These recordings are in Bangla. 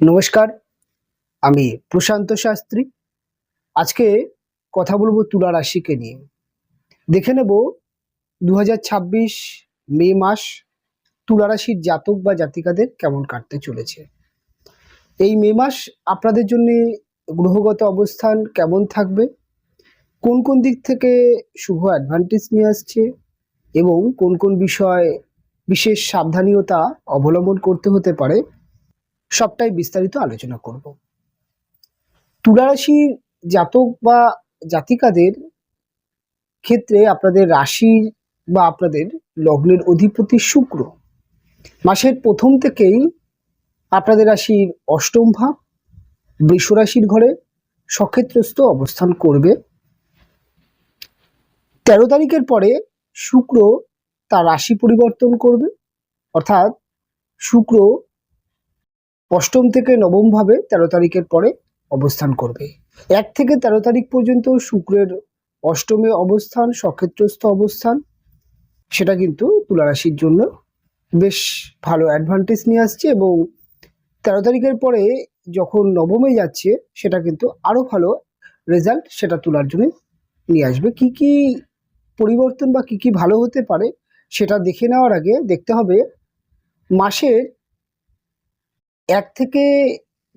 নমস্কার, আমি প্রশান্ত শাস্ত্রী। আজকে কথা বলবো তুলা রাশিকে নিয়ে। দেখে নেব 2026 মে মাস তুলা রাশির জাতক বা জাতিকাদের কেমন কাটতে চলেছে। এই মে মাস আপনাদের জন্য গ্রহগত অবস্থান কেমন থাকবে, কোন কোন দিক থেকে শুভ অ্যাডভান্টেজ নিয়ে আসছে এবং কোন কোন বিষয় বিশেষ সাবধানতা অবলম্বন করতে হতে পারে, সবটাই বিস্তারিত আলোচনা করব। তুলা রাশির জাতক বা জাতিকাদের ক্ষেত্রে আপনাদের রাশি বা আপনাদের লগ্নের অধিপতি শুক্র মাসের প্রথম থেকেই আপনাদের রাশির অষ্টম ভাব বৃষ রাশির ঘরে সক্ষেত্রস্থ অবস্থান করবে। 13 তারিখের পরে শুক্র তার রাশি পরিবর্তন করবে, অর্থাৎ শুক্র অষ্টম থেকে নবম ভাবে 13 তারিখের পরে অবস্থান করবে। 1 থেকে 13 তারিখ পর্যন্ত শুক্রের অষ্টমে অবস্থান, সক্ষেত্রস্থ অবস্থান, সেটা কিন্তু তুলা রাশির জন্য বেশ ভালো অ্যাডভান্টেজ নিয়ে আসছে এবং 13 তারিখের পরে যখন নবমে যাচ্ছে সেটা কিন্তু আরো ভালো রেজাল্ট সেটা তুলার জন্য নিয়ে আসবে। কি কি পরিবর্তন বা কি কি ভালো হতে পারে সেটা দেখে নেওয়ার আগে দেখতে হবে মাসের 1 থেকে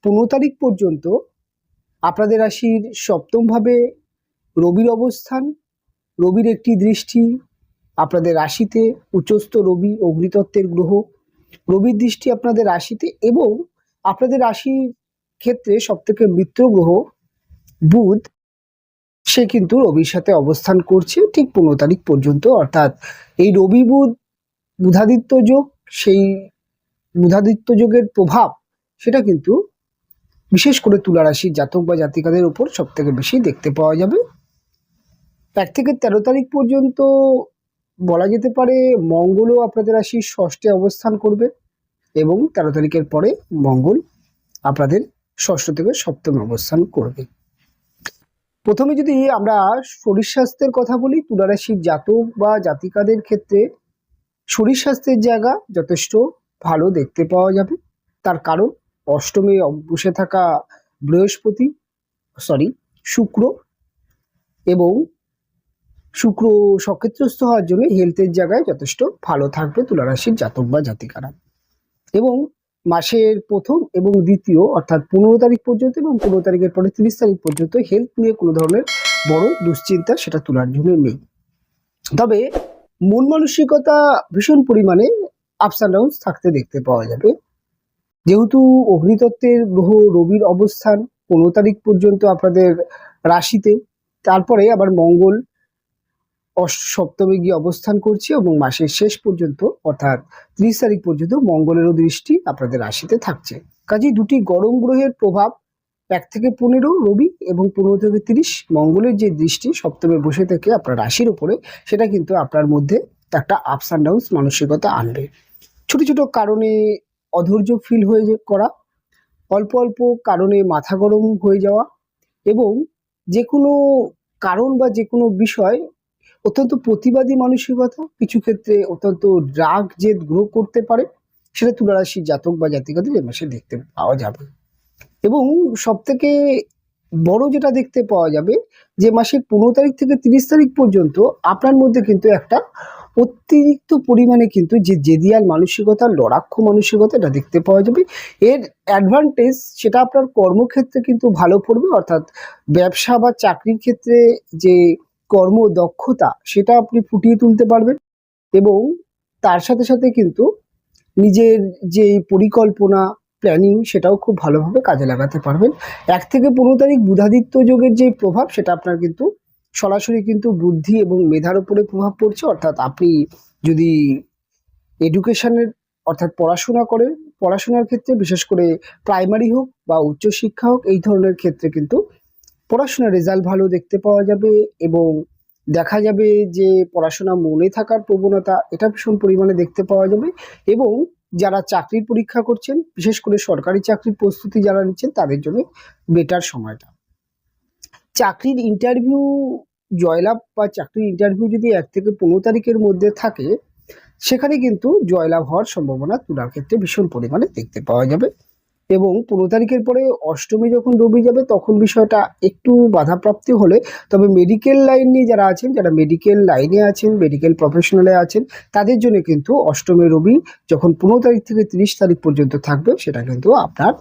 15 তারিখ পর্যন্ত আপনাদের রাশির সপ্তম ভাবে রবির অবস্থান। রবির একটি দৃষ্টি আপনাদের রাশিতে, উচ্চস্থ রবি অগ্নিতত্ত্বের গ্রহ, রবির দৃষ্টি আপনাদের রাশিতে এবং আপনাদের রাশির ক্ষেত্রে সবথেকে মিত্র গ্রহ বুধ, সে কিন্তু রবির সাথে অবস্থান করছে ঠিক 15 তারিখ পর্যন্ত। অর্থাৎ এই রবি বুধ বুধাদিত্য যোগ, সেই বুধাদিত্য যোগের প্রভাব সেটা কিন্তু বিশেষ করে তুলা রাশির জাতক বা জাতিকাদের উপর সব থেকে বেশি দেখতে পাওয়া যাবে। 1 থেকে 13 তারিখ পর্যন্ত বলা যেতে পারে মঙ্গলও আপনাদের রাশির ষষ্ঠে অবস্থান করবে এবং 13 তারিখের পরে মঙ্গল আপনাদের ষষ্ঠ থেকে সপ্তমে অবস্থান করবে। প্রথমে যদি আমরা শরীর স্বাস্থ্যের কথা বলি, তুলা রাশির জাতক বা জাতিকাদের ক্ষেত্রে শরীর স্বাস্থ্যের জায়গা যথেষ্ট ভালো দেখতে পাওয়া যাবে। তার কারণ অষ্টমে বসে থাকা শুক্র এবং শুক্র সক্ষেত্রস্থ হওয়ার জন্য হেলথের জায়গায় যথেষ্ট ভালো থাকবে তুলা রাশির জাতক বা জাতিকারা। এবং মাসের প্রথম এবং দ্বিতীয় অর্থাৎ 15 তারিখ পর্যন্ত এবং 15 তারিখের পরে 30 তারিখ পর্যন্ত হেলথ নিয়ে কোনো ধরনের বড় দুশ্চিন্তা সেটা তোলার জন্য নেই। তবে মন মানসিকতা ভীষণ পরিমাণে আপস অ্যান্ড ডাউন থাকতে দেখতে পাওয়া যাবে। যেহেতু অগ্নিতত্ত্বের গ্রহ রবির অবস্থান 15 তারিখ পর্যন্ত আপনাদের রাশিতে, তারপরে আবার মঙ্গল সপ্তমে গিয়ে অবস্থান করছে এবং মাসের শেষ পর্যন্ত অর্থাৎ 30 তারিখ পর্যন্ত মঙ্গলেরও দৃষ্টি আপনাদের রাশিতে থাকছে। কাজেই দুটি গরম গ্রহের প্রভাব 1 থেকে 15 রবি এবং 15 থেকে 30 মঙ্গলের যে দৃষ্টি সপ্তমে বসে থেকে আপনার রাশির উপরে, সেটা কিন্তু আপনার মধ্যে একটা আপস অ্যান্ড ডাউন মানসিকতা আনবে। ছোট ছোট কারণে অধৈর্য ফিল হয়ে করা, অল্প অল্প কারণে মাথা গরম হয়ে যাওয়া এবং যে কোনো কারণ বা যে কোনো বিষয় অত্যন্ত প্রতিবাদী মানসিকতা, কিছু ক্ষেত্রে অত্যন্ত রাগ জেদ গ্রো করতে পারে, সেটা তুলা রাশির জাতক বা জাতিকাদের এই মাসে দেখতে পাওয়া যাবে। এবং সব থেকে বড় যেটা দেখতে পাওয়া যাবে যে মাসের 15 তারিখ থেকে 30 তারিখ পর্যন্ত আপনার মধ্যে কিন্তু একটা অতিরিক্ত পরিমাণে কিন্তু যে জেদিয়াল মানসিকতা, লড়াক্ষ মানসিকতা এটা দেখতে পাওয়া যাবে। এর অ্যাডভান্টেজ সেটা আপনার কর্মক্ষেত্রে কিন্তু ভালো পড়বে, অর্থাৎ ব্যবসা বা চাকরির ক্ষেত্রে যে কর্মদক্ষতা সেটা আপনি ফুটিয়ে তুলতে পারবেন এবং তার সাথে সাথে কিন্তু নিজের যে পরিকল্পনা প্ল্যানিং সেটাও খুব ভালোভাবে কাজে লাগাতে পারবেন। 1 থেকে 15 তারিখ বুধাদিত্য যোগের যে প্রভাব সেটা আপনার কিন্তু সরাসরি কিন্তু বুদ্ধি এবং মেধার উপরে প্রভাব পড়ছে। অর্থাৎ আপনি যদি এডুকেশনের অর্থাৎ পড়াশোনা করেন, পড়াশোনার ক্ষেত্রে বিশেষ করে প্রাইমারি হোক বা উচ্চশিক্ষা হোক, এই ধরনের ক্ষেত্রে কিন্তু পড়াশোনার রেজাল্ট ভালো দেখতে পাওয়া যাবে এবং দেখা যাবে যে পড়াশোনা মনে থাকার প্রবণতা এটা ভীষণ পরিমাণে দেখতে পাওয়া যাবে। এবং যারা চাকরির পরীক্ষা করছেন, বিশেষ করে সরকারি চাকরির প্রস্তুতি যারা নিচ্ছেন, তাদের জন্য বেটার সময়টা। চাকরির ইন্টারভিউ জয়লাভ বা চাকরির ইন্টারভিউ যদি 1 থেকে 15 তারিখের মধ্যে থাকে, সেখানে কিন্তু জয়লাভ হওয়ার সম্ভাবনা তুলার ক্ষেত্রে ভীষণ পরিমাণে দেখতে পাওয়া যাবে। এবং 15 তারিখের পরে অষ্টমী যখন রবি যাবে তখন বিষয়টা একটু বাধাপ্রাপ্তি হলে, তবে মেডিকেল লাইন নিয়ে যারা আছেন, যারা মেডিকেল লাইনে আছেন, মেডিকেল প্রফেশনালে আছেন, তাদের জন্য কিন্তু অষ্টমী রবি যখন 15 তারিখ থেকে 30 তারিখ পর্যন্ত থাকবে, সেটা কিন্তু আপনার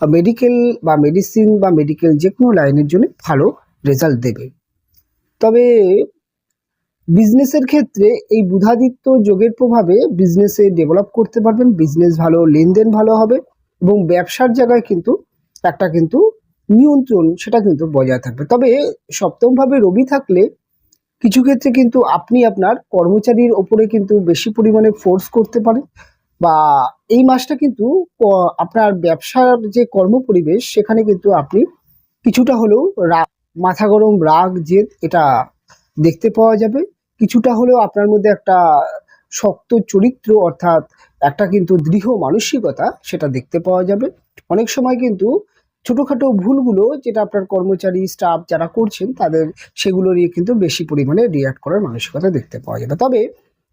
মেডিকেল বা মেডিসিন বা মেডিকেল যে কোনো লাইনের জন্য ভালো রেজাল্ট দেবে। তবে বিজনেসের ক্ষেত্রে এই বুধাদিত্য যোগের প্রভাবে বিজনেসে ডেভেলপ করতে পারবেন, বিজনেস ভালো, লেনদেন ভালো হবে এবং ব্যবসার জায়গায় কিন্তু একটা কিন্তু নিয়ন্ত্রণ সেটা কিন্তু বজায় থাকবে। তবে সপ্তমভাবে রবি থাকলে কিছু ক্ষেত্রে কিন্তু আপনি আপনার কর্মচারীর ওপরে কিন্তু বেশি পরিমাণে ফোর্স করতে পারেন, বা এই মাসটা কিন্তু আপনার ব্যবসার যে কর্মপরিবেশ সেখানে কিন্তু আপনি কিছুটা হলেও মাথা গরম, রাগ, জেদ এটা দেখতে পাওয়া যাবে। কিছুটা হলেও আপনার মধ্যে একটা শক্ত চরিত্র অর্থাৎ একটা কিন্তু দৃঢ় মানসিকতা সেটা দেখতে পাওয়া যাবে। অনেক সময় কিন্তু ছোটোখাটো ভুলগুলো যেটা আপনার কর্মচারী স্টাফ যারা করছেন তাদের সেগুলো নিয়ে কিন্তু বেশি পরিমাণে রিয়াক্ট করার মানসিকতা দেখতে পাওয়া যাবে। তবে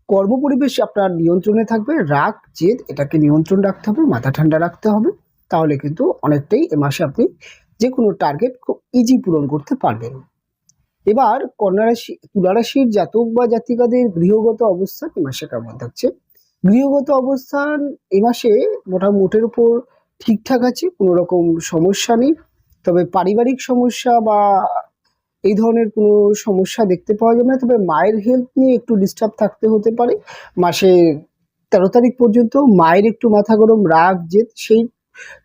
কর্মপরিবেশ আপনার নিয়ন্ত্রণে থাকবে, রাগ জেদ এটাকে নিয়ন্ত্রণ রাখতে হবে, মাথা ঠান্ডা রাখতে হবে, তাহলে কিন্তু অনেকটাই এ মাসে আপনি যে কোনো টার্গেট খুব ইজি পূরণ করতে পারবেন। এবার কন্যা রাশি, তুলা রাশির জাতক বা জাতিকাদের গৃহগত অবস্থান এ মাসে কেমন থাকছে? গৃহগত অবস্থান এ মাসে মোটামুটির উপর ঠিকঠাক আছে, কোনো রকম সমস্যা নেই। তবে পারিবারিক সমস্যা বা এই ধরনের কোনো সমস্যা দেখতে পাওয়া যাবে না। তবে মায়ের হেলথ নিয়ে একটু ডিস্টার্ব থাকতে হতে পারে মাসের 13 তারিখ পর্যন্ত। মায়ের একটু মাথা গরম, রাগ জেদ সেই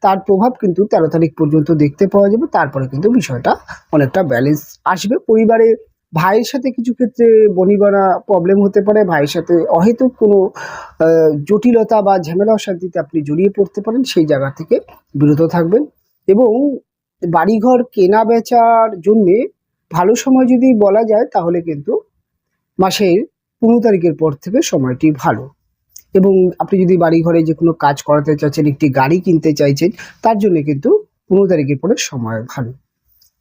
তার প্রভাব কিন্তু 13 তারিখ পর্যন্ত দেখতে পাওয়া যাবে। তারপরে কিন্তু বিষয়টা অনেকটা ব্যালেন্স আসবে। পরিবারে ভাইয়ের সাথে কিছু ক্ষেত্রে বনিবনা প্রবলেম হতে পারে, ভাইয়ের সাথে অহেতুক কোনো জটিলতা বা ঝামেলা অশান্তিতে আপনি জড়িয়ে পড়তে পারেন, সেই জায়গা থেকে বিরত থাকবেন। এবং বাড়িঘর কেনা বেচার জন্যে ভালো সময় যদি বলা যায় তাহলে কিন্তু মাসের 15 তারিখের পর থেকে সময়টি ভালো। এবং আপনি যদি বাড়ি ঘরে যে কোনো কাজ করাতে চাইছেন, একটি গাড়ি কিনতে চাইছেন, তার জন্য কিন্তু 15 তারিখের পরে সময় ভালো।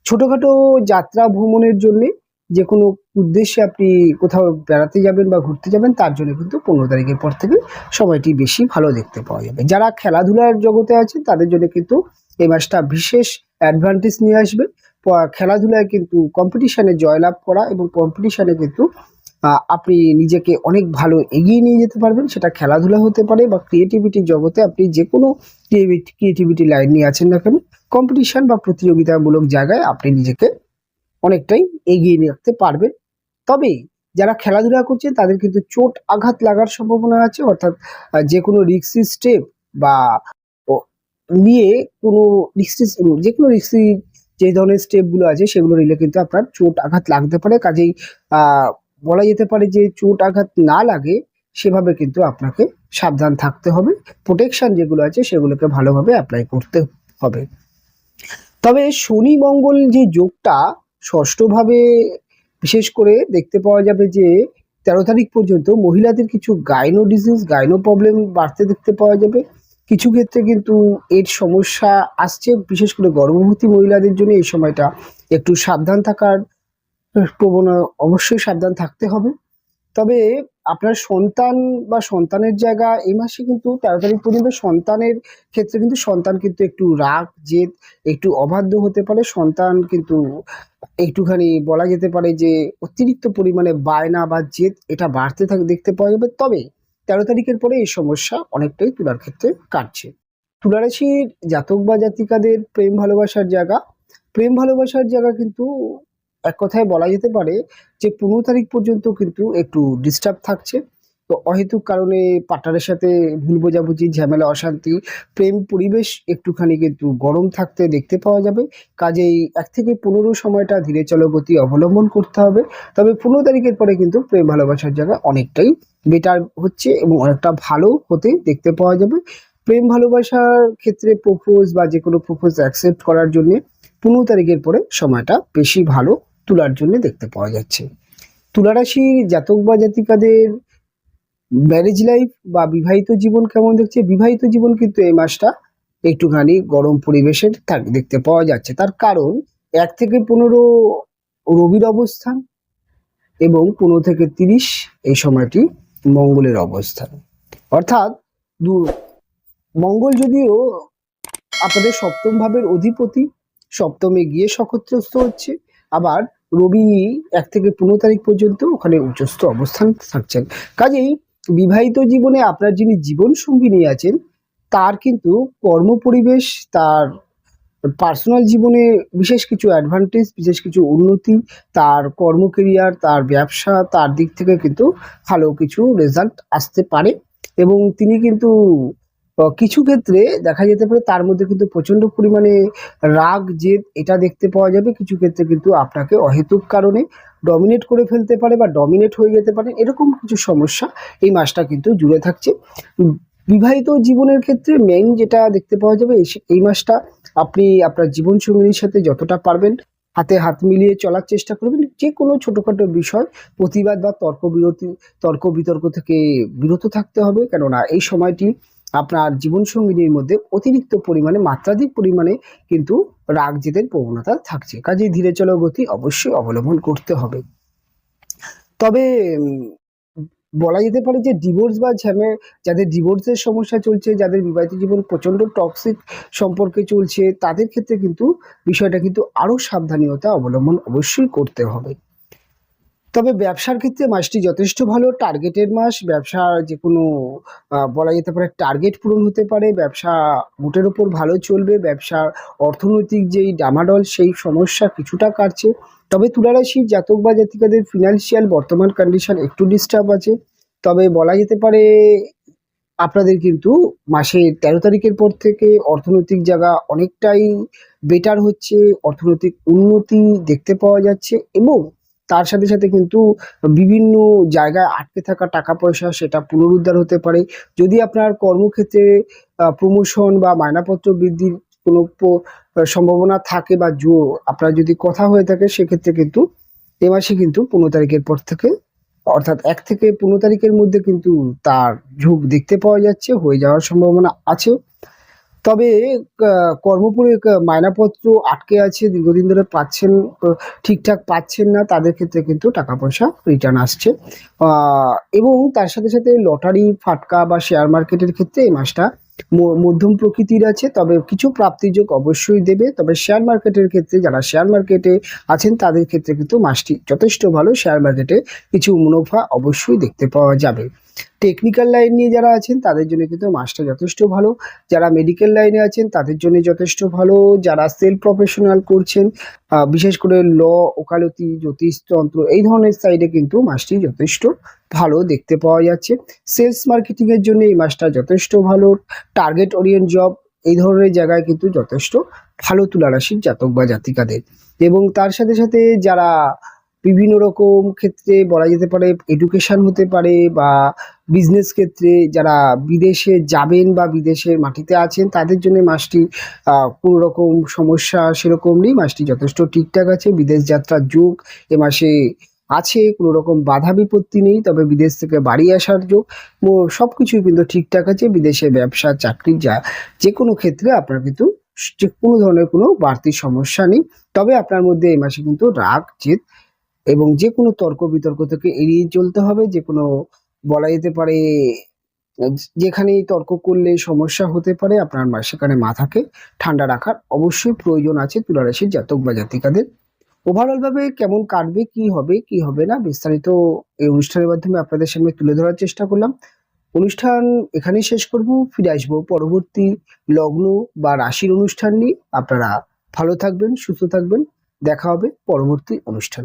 ছোটখাটো যাত্রা ভ্রমণের জন্য যে কোনো উদ্দেশ্যে আপনি কোথাও বেড়াতে যাবেন বা ঘুরতে যাবেন, তার জন্য কিন্তু 15 তারিখের পর থেকে সময়টি বেশি ভালো দেখতে পাওয়া যাবে। যারা খেলাধুলার জগতে আছেন তাদের জন্য কিন্তু এই মাসটা বিশেষ অ্যাডভান্টেজ নিয়ে আসবে। খেলাধুলায় কিন্তু কম্পিটিশনে জয়লাভ করা এবং কম্পিটিশনে কিন্তু আপনি নিজেকে অনেক ভালো এগিয়ে নিয়ে যেতে পারবেন। সেটা খেলাধুলা হতে পারে বা ক্রিয়েটিভিটির জগতে আপনি যে কোনো ক্রিয়েটিভিটি লাইন নিয়ে আছেন না কেন, কম্পিটিশন বা প্রতিযোগিতামূলক জায়গায় আপনি নিজেকে অনেকটাই এগিয়ে নিয়ে রাখতে পারবেন। তবে যারা খেলাধুলা করছেন তাদের কিন্তু চোট আঘাত লাগার সম্ভাবনা আছে, অর্থাৎ যে কোনো রিস্কি স্টেপ বা নিয়ে কোনো রিস্কি, যে কোনো রিস্কি যে ধরনের স্টেপগুলো আছে সেগুলো নিলে কিন্তু আপনার চোট আঘাত লাগতে পারে। কাজেই বলা যেতে পারে যে চোট আঘাত না লাগে সেভাবে কিন্তু আপনাকে সাবধান থাকতে হবে। প্রোটেকশন যেগুলো আছে সেগুলোকে ভালোভাবে অ্যাপ্লাই করতে হবে। তবে শনি মঙ্গল যে যোগটা ষষ্ঠভাবে বিশেষ করে দেখতে পাওয়া যাবে যে 13 তারিখ পর্যন্ত মহিলাদের কিছু গাইনো ডিজিজ, গাইনো প্রবলেম বাড়তে দেখতে পাওয়া যাবে। কিছু ক্ষেত্রে কিন্তু এর সমস্যা আসছে, বিশেষ করে গর্ভবতী মহিলাদের জন্য এই সময়টা একটু সাবধান থাকার অবশ্যই সাবধান থাকতে হবে। তবে আপনার সন্তান বা সন্তানের জায়গা এই মাসে কিন্তু 13 তারিখ পর্যন্ত সন্তানের ক্ষেত্রে কিন্তু সন্তান কিন্তু একটু রাগ জেদ, একটু অবাধ্য হতে পারে। সন্তান কিন্তু একটুখানি বলা যেতে পারে যে অতিরিক্ত পরিমাণে বায়না বা জেদ এটা বাড়তে দেখতে পাওয়া যাবে। তবে 13 তারিখের পরে এই সমস্যা অনেকটাই তুলার ক্ষেত্রে কাটছে। তুলা রাশির জাতক বা জাতিকাদের প্রেম ভালোবাসার জায়গা, প্রেম ভালোবাসার জায়গা কিন্তু এক কথায় বলা যেতে পারে যে 15 তারিখ পর্যন্ত কিন্তু একটু ডিস্টার্ব থাকছে। তো অহেতুক কারণে পার্টনারের সাথে ভুল বোঝাবুঝি, ঝামেলা, অশান্তি, প্রেম পরিবেশ একটুখানি কিন্তু গরম থাকতে দেখতে পাওয়া যাবে। কাজেই 1 থেকে 15 সময়টা ধীরে চলো গতি অবলম্বন করতে হবে। তবে 15 তারিখের পরে কিন্তু প্রেম ভালোবাসার জায়গা অনেকটাই বেটার হচ্ছে এবং অনেকটা ভালো হতে দেখতে পাওয়া যাবে। প্রেম ভালোবাসার ক্ষেত্রে প্রপোজ বা যে কোনো প্রপোজ অ্যাকসেপ্ট করার জন্য 15 তারিখের পরে সময়টা বেশি ভালো তুলার জন্য দেখতে পাওয়া যাচ্ছে। তুলা রাশির জাতক বা জাতিকাদের ম্যারেজ লাইফ বা বিবাহিত জীবন কেমন দেখছে? বিবাহিত জীবন কিন্তু এই মাসটা একটুখানি গরম পরিবেশের দেখতে পাওয়া যাচ্ছে। তার কারণ 1 থেকে 15 রবির অবস্থান এবং 15 থেকে 30 এই সময়টি মঙ্গলের অবস্থান। অর্থাৎ মঙ্গল যদিও আপনাদের সপ্তম ভাবের অধিপতি সপ্তমে গিয়ে নক্ষত্রস্থ হচ্ছে, আবার রবি 1 থেকে 15 তারিখ পর্যন্ত ওখানে উচ্চস্থ অবস্থান থাকছেন। কাজেই বিবাহিত জীবনে আপনার যিনি জীবন সঙ্গিনী আছেন তার কিন্তু কর্মপরিবেশ, তার পার্সোনাল জীবনে বিশেষ কিছু অ্যাডভান্টেজ, বিশেষ কিছু উন্নতি, তার কর্ম কেরিয়ার, তার ব্যবসা, তার দিক থেকে কিন্তু ভালো কিছু রেজাল্ট আসতে পারে। এবং তিনি কিন্তু কিছু ক্ষেত্রে দেখা যেতে পারে তার মধ্যে কিন্তু প্রচণ্ড পরিমাণে রাগ জেদ এটা দেখতে পাওয়া যাবে। কিছু ক্ষেত্রে কিন্তু আপনাকে অহেতুক কারণে ডমিনেট করে ফেলতে পারে বা ডমিনেট হয়ে যেতে পারে, এরকম কিছু সমস্যা এই মাসটা কিন্তু জুড়ে থাকছে। বিবাহিত জীবনের ক্ষেত্রে মেইন যেটা দেখতে পাওয়া যাবে এই মাসটা আপনি আপনার জীবন সঙ্গিনীর সাথে যতটা পারবেন হাতে হাত মিলিয়ে চলার চেষ্টা করবেন। যে কোনো ছোটোখাটো বিষয় প্রতিবাদ বা তর্ক বিতর্ক থেকে বিরত থাকতে হবে, কেননা এই সময়টি আপনার জীবন সঙ্গিনীর মধ্যে অতিরিক্ত পরিমাণে, মাত্রাধিক পরিমাণে কিন্তু রাগ জেদের প্রবণতা থাকছে। কাজেই ধীরে চলো গতি অবশ্যই অবলম্বন করতে হবে। তবে বলা যেতে পারে যে ডিভোর্স বা যাদের ডিভোর্সের সমস্যা চলছে, যাদের বিবাহিত জীবন প্রচণ্ড টক্সিক সম্পর্কে চলছে, তাদের ক্ষেত্রে কিন্তু বিষয়টা কিন্তু আরও সাবধানতা অবলম্বন অবশ্যই করতে হবে। তবে ব্যবসার ক্ষেত্রে মাসটি যথেষ্ট ভালো, টার্গেটের মাস। ব্যবসার যে কোনো বলা যেতে পারে টার্গেট পূরণ হতে পারে, ব্যবসা মোটের ওপর ভালো চলবে, ব্যবসার অর্থনৈতিক যেই ডামাডোল সেই সমস্যা কিছুটা কাটছে। তবে তুলা রাশির জাতক বা জাতিকাদের ফিনান্সিয়াল বর্তমান কন্ডিশন একটু ডিস্টার্ব আছে। তবে বলা যেতে পারে আপনাদের কিন্তু মাসের 13 তারিখের পর থেকে অর্থনৈতিক জায়গা অনেকটাই বেটার হচ্ছে, অর্থনৈতিক উন্নতি দেখতে পাওয়া যাচ্ছে। এবং তার সাথে সাথে কিন্তু বিভিন্ন জায়গায় আটকে থাকা টাকা পয়সা সেটা পুনরুদ্ধার হতে পারে। যদি আপনার কর্মক্ষেত্রে প্রমোশন বা মায়নাপত্র বৃদ্ধির কোনো সম্ভাবনা থাকে বা আপনার যদি কথা হয়ে থাকে, সেক্ষেত্রে কিন্তু এ মাসে কিন্তু 15 তারিখের পর থেকে, অর্থাৎ 1 থেকে 15 তারিখের মধ্যে কিন্তু তার ঝোঁক দেখতে পাওয়া যাচ্ছে, হয়ে যাওয়ার সম্ভাবনা আছে। তবে মায়নাপত্র আটকে আছে, দীর্ঘদিন ধরে পাচ্ছেন, ঠিকঠাক পাচ্ছেন না, তাদের ক্ষেত্রে কিন্তু টাকা পয়সা রিটার্ন আসছে। এবং তার সাথে সাথে লটারি, ফাটকা বা শেয়ার মার্কেটের ক্ষেত্রে এই মাসটা মধ্যম প্রকৃতির আছে, তবে কিছু প্রাপ্তিযোগ অবশ্যই দেবে। তবে শেয়ার মার্কেটের ক্ষেত্রে যারা শেয়ার মার্কেটে আছেন তাদের ক্ষেত্রে কিন্তু মাসটি যথেষ্ট ভালো, শেয়ার মার্কেটে কিছু মুনাফা অবশ্যই দেখতে পাওয়া যাবে। টেকনিক্যাল লাইন নিয়ে যারা আছেন তাদের জন্য কিন্তু মাসটা যথেষ্ট ভালো, যারা মেডিকেল লাইনে আছেন তাদের জন্য যথেষ্ট ভালো, যারা সেলফ প্রফেশনাল করছেন, বিশেষ করে ল, ওকালতি, জ্যোতিষতন্ত্র এই ধরনের সাইডে কিন্তু মাসটি যথেষ্ট ভালো দেখতে পাওয়া যাচ্ছে। সেলস মার্কেটিং এর জন্য এই মাসটা যথেষ্ট ভালো, টার্গেট ওরিয়েন্ট জব এই ধরনের জায়গায় কিন্তু যথেষ্ট ভালো তুলা রাশির জাতক বা জাতিকাদের। এবং তার সাথে সাথে যারা বিভিন্ন রকম ক্ষেত্রে বলা যেতে পারে এডুকেশন হতে পারে বা বিজনেস ক্ষেত্রে যারা বিদেশে যাবেন বা বিদেশের মাটিতে আছেন তাদের জন্য মাসটি কোনো রকম সমস্যা সেরকম নেই, মাসটি যথেষ্ট ঠিকঠাক আছে। বিদেশ যাত্রার যোগ এ মাসে আছে, কোনো রকম বাধা বিপত্তি নেই। তবে বিদেশ থেকে বাড়ি আসার যোগ সব কিছুই কিন্তু ঠিকঠাক আছে। বিদেশে ব্যবসা, চাকরি, যে কোনো ক্ষেত্রে আপনার কিন্তু যে কোনো ধরনের কোনো বাড়তি সমস্যা নেই। তবে আপনার মধ্যে এই মাসে কিন্তু রাগ জেদ এবং যে কোনো তর্ক বিতর্ক থেকে এড়িয়ে চলতে হবে। যে কোনো বলা যেতে পারে যেখানেই তর্ক করলে সমস্যা হতে পারে, আপনার সেখানে মাথাকে ঠান্ডা রাখার অবশ্যই প্রয়োজন আছে তুলা রাশির জাতক বা জাতিকাদের। ওভারঅল ভাবে কেমন কাটবে, কি হবে কি হবে না, বিস্তারিত এই অনুষ্ঠানের মাধ্যমে আপনাদের সামনে তুলে ধরার চেষ্টা করলাম। অনুষ্ঠান এখানেই শেষ করব, ফিরে আসবো পরবর্তী লগ্ন বা রাশির অনুষ্ঠান নিয়ে। আপনারা ভালো থাকবেন, সুস্থ থাকবেন, দেখা হবে পরবর্তী অনুষ্ঠান।